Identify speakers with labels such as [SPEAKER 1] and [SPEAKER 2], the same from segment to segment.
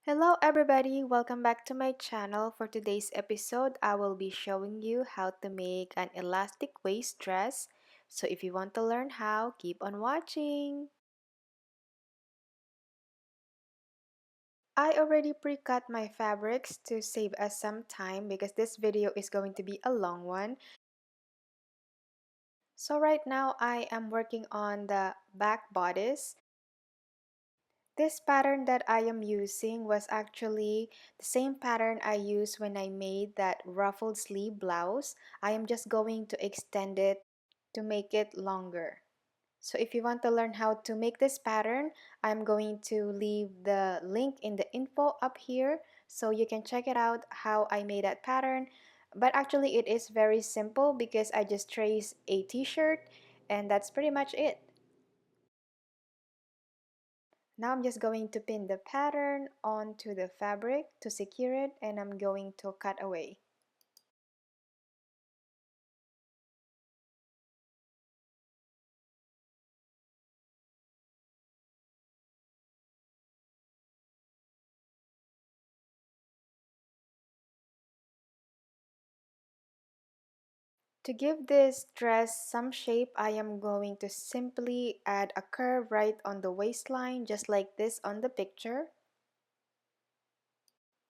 [SPEAKER 1] Hello everybody, welcome back to my channel. For today's episode, I will be showing you how to make an elastic waist dress. So if you want to learn how, keep on watching. I already pre-cut my fabrics to save us some time because this video is going to be a long one. So right now I am working on the back bodice. This pattern that I am using was actually the same pattern I used when I made that ruffled sleeve blouse. I am just going to extend it to make it longer. So if you want to learn how to make this pattern, I'm going to leave the link in the info up here so you can check it out how I made that pattern. But actually it is very simple because I just trace a t-shirt and that's pretty much it. Now I'm just going to pin the pattern onto the fabric to secure it, and I'm going to cut away. To give this dress some shape, I am going to simply add a curve right on the waistline, just like this on the picture.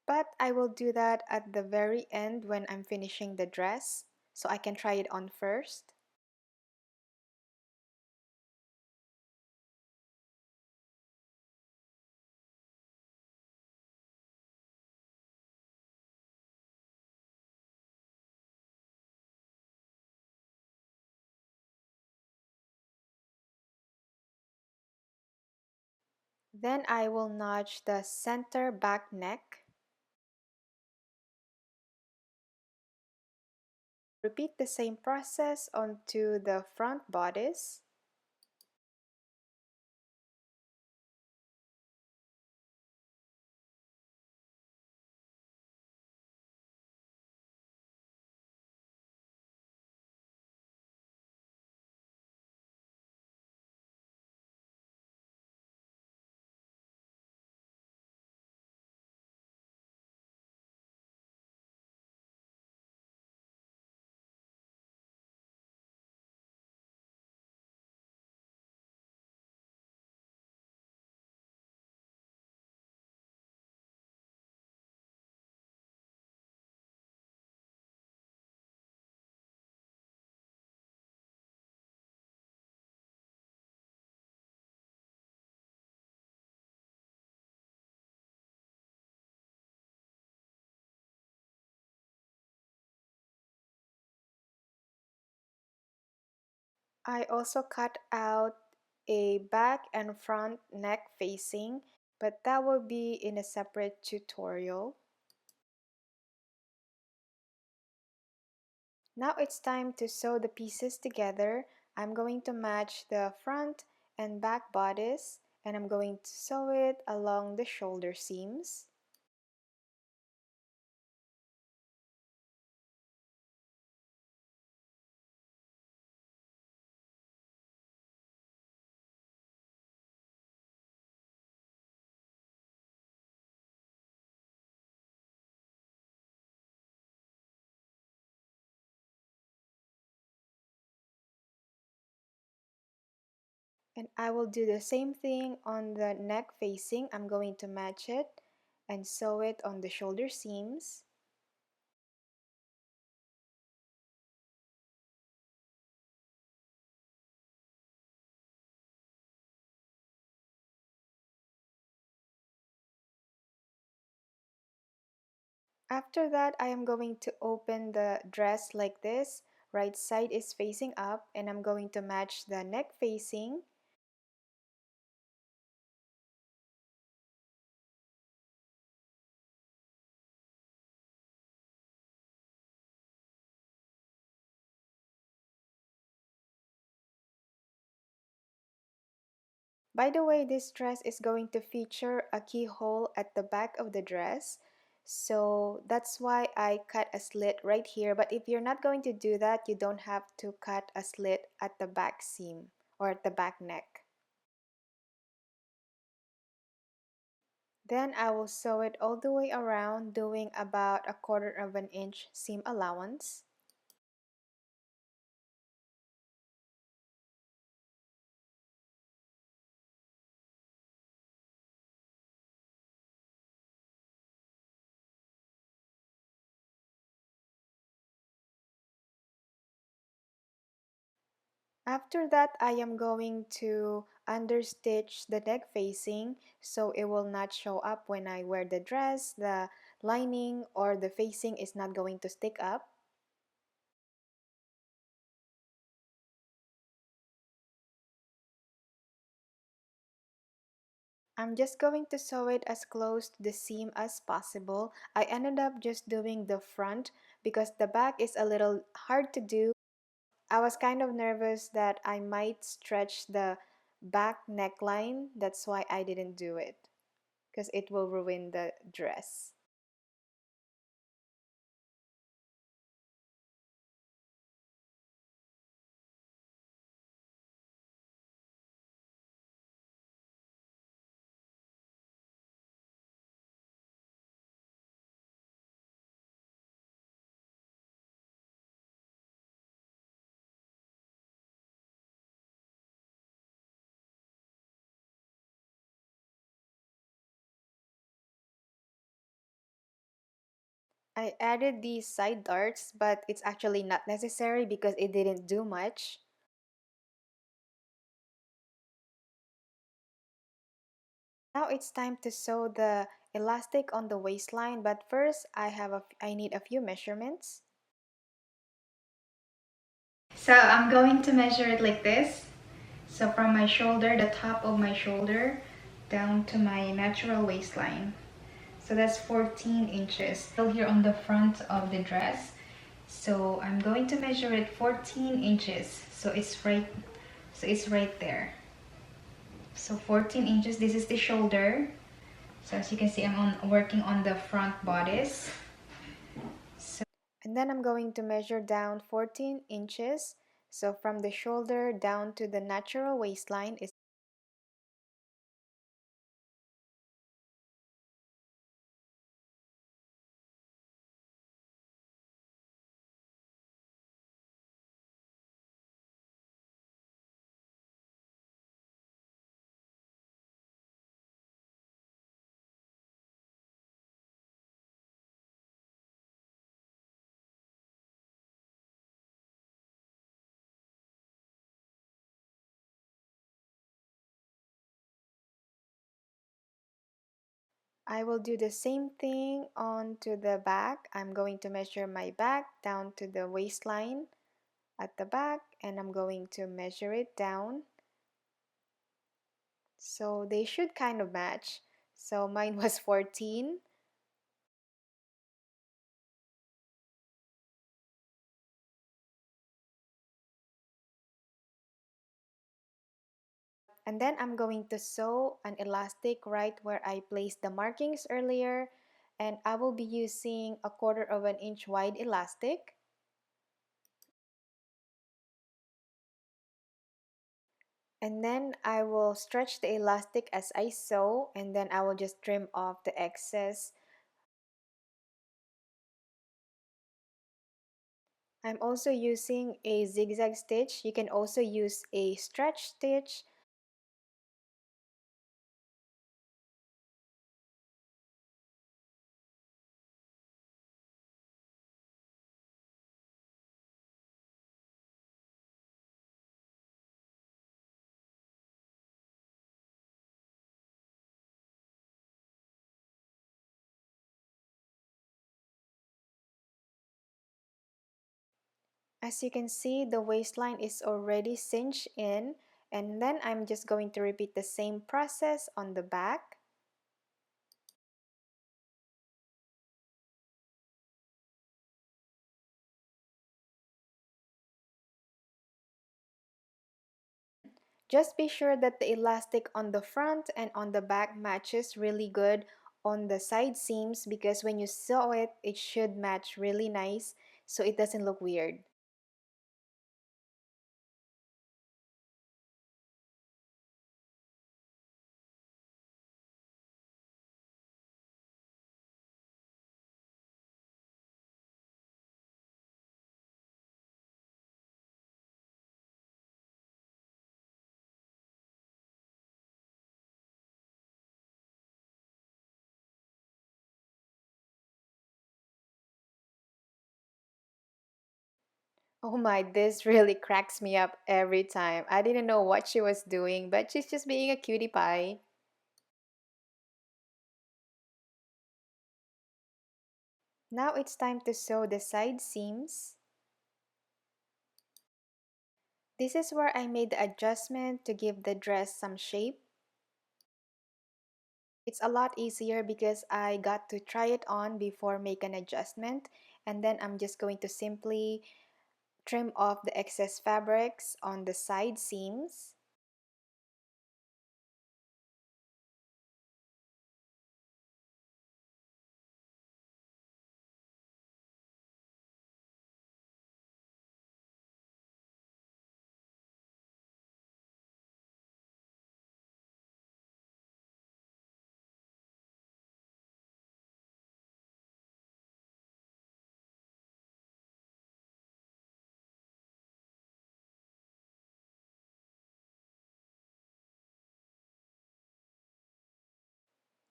[SPEAKER 1] But I will do that at the very end when I'm finishing the dress, so I can try it on first. Then I will notch the center back neck. Repeat the same process onto the front bodice. I also cut out a back and front neck facing, but that will be in a separate tutorial. Now it's time to sew the pieces together. I'm going to match the front and back bodice, and I'm going to sew it along the shoulder seams. And I will do the same thing on the neck facing. I'm going to match it and sew it on the shoulder seams. After that, I am going to open the dress like this. Right side is facing up, and I'm going to match the neck facing. By the way, this dress is going to feature a keyhole at the back of the dress. So that's why I cut a slit right here. But if you're not going to do that, you don't have to cut a slit at the back seam or at the back neck. Then I will sew it all the way around, doing about 1/4 inch seam allowance. After that, I am going to understitch the neck facing so it will not show up when I wear the dress, the lining or the facing is not going to stick up. I'm just going to sew it as close to the seam as possible. I ended up just doing the front because the back is a little hard to do. I was kind of nervous that I might stretch the back neckline. That's why I didn't do it because it will ruin the dress. I added these side darts, but it's actually not necessary because it didn't do much. Now it's time to sew the elastic on the waistline, but first I need a few measurements. So I'm going to measure it like this. So from my shoulder, the top of my shoulder, down to my natural waistline. So that's 14 inches. Still here on the front of the dress. So I'm going to measure it 14 inches. So it's right there. So 14 inches, this is the shoulder. So as you can see, working on the front bodice. And then I'm going to measure down 14 inches. So from the shoulder down to the natural waistline is. I will do the same thing on to the back. I'm going to measure my back down to the waistline at the back, and I'm going to measure it down. So they should kind of match. So mine was 14. And then I'm going to sew an elastic right where I placed the markings earlier. And I will be using 1/4 inch wide elastic. And then I will stretch the elastic as I sew, and then I will just trim off the excess. I'm also using a zigzag stitch. You can also use a stretch stitch. As you can see, the waistline is already cinched in, and then I'm just going to repeat the same process on the back. Just be sure that the elastic on the front and on the back matches really good on the side seams, because when you sew it, it should match really nice so it doesn't look weird. Oh my, this really cracks me up every time. I didn't know what she was doing, but she's just being a cutie pie. Now it's time to sew the side seams. This is where I made the adjustment to give the dress some shape. It's a lot easier because I got to try it on before make an adjustment, and then I'm just going to simply trim off the excess fabrics on the side seams.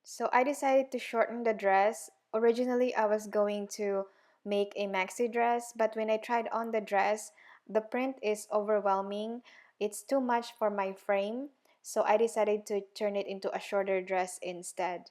[SPEAKER 1] So I decided to shorten the dress. Originally, I was going to make a maxi dress, but when I tried on the dress, the print is overwhelming. It's too much for my frame, so I decided to turn it into a shorter dress instead.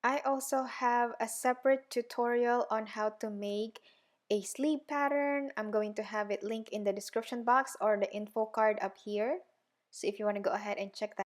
[SPEAKER 1] I also have a separate tutorial on how to make a sleeve pattern. I'm going to have it linked in the description box or the info card up here. So if you want to go ahead and check that.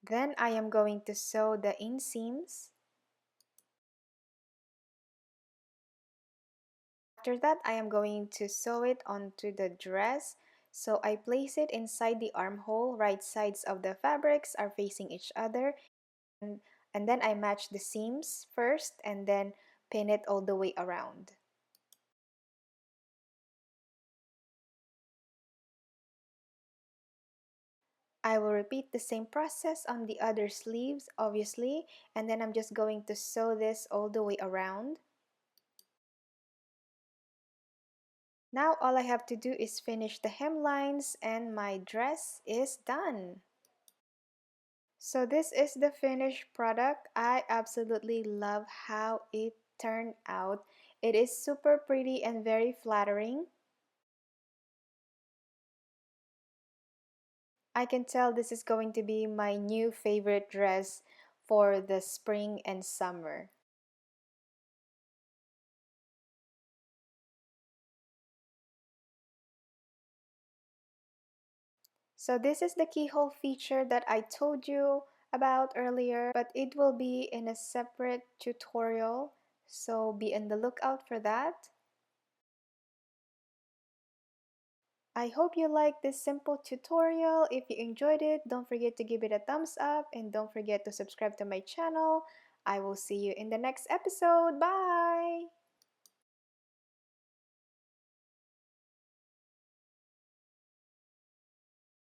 [SPEAKER 1] Then I am going to sew the inseams. After that, I am going to sew it onto the dress. So I place it inside the armhole. Right sides of the fabrics are facing each other. And, and then I match the seams first and then pin it all the way around. I will repeat the same process on the other sleeves, obviously, and then I'm just going to sew this all the way around. Now all I have to do is finish the hemlines and my dress is done. So this is the finished product. I absolutely love how it turned out. It is super pretty and very flattering. I can tell this is going to be my new favorite dress for the spring and summer. So this is the keyhole feature that I told you about earlier, but it will be in a separate tutorial, so be on the lookout for that. I hope you liked this simple tutorial. If you enjoyed it, don't forget to give it a thumbs up and don't forget to subscribe to my channel. I will see you in the next episode. Bye!